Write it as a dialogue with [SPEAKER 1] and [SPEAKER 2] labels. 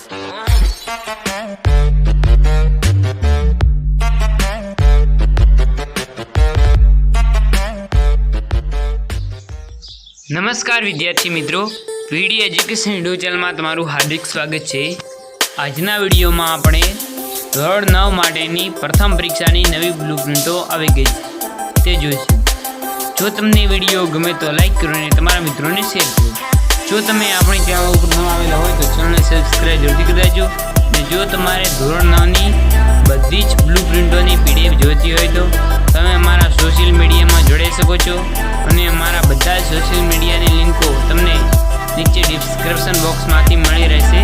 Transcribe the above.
[SPEAKER 1] નમસ્કાર વિદ્યાર્થી મિત્રો, વીડી એજ્યુકેશન યુટ્યુબ ચેનલમાં તમારું હાર્દિક સ્વાગત છે। આજના વિડીયોમાં આપણે ધોરણ 9 માટેની પ્રથમ પરીક્ષાની નવી બ્લુપ્રિન્ટો આવી ગઈ છે તે જોઈશું। જો તમને વિડીયો ગમે તો લાઈક કરો અને તમારા મિત્રોને શેર કરો। જો તમે આપણી ચેનલ ઉપર ન આવેલા હોય તો ચેનલને સબસ્ક્રાઇબ જરૂરથી કરી દેજો। અને જો તમારે ધોરણ 9ની બધી જ બ્લુપ્રિન્ટોની પીડીએફ જોઈતી હોય તો તમે અમારા સોશિયલ મીડિયામાં જોડાઈ શકો છો અને અમારા બધા સોશિયલ મીડિયાની લિંકો તમને નીચે ડિસ્ક્રિપ્શન બોક્સમાંથી મળી રહેશે।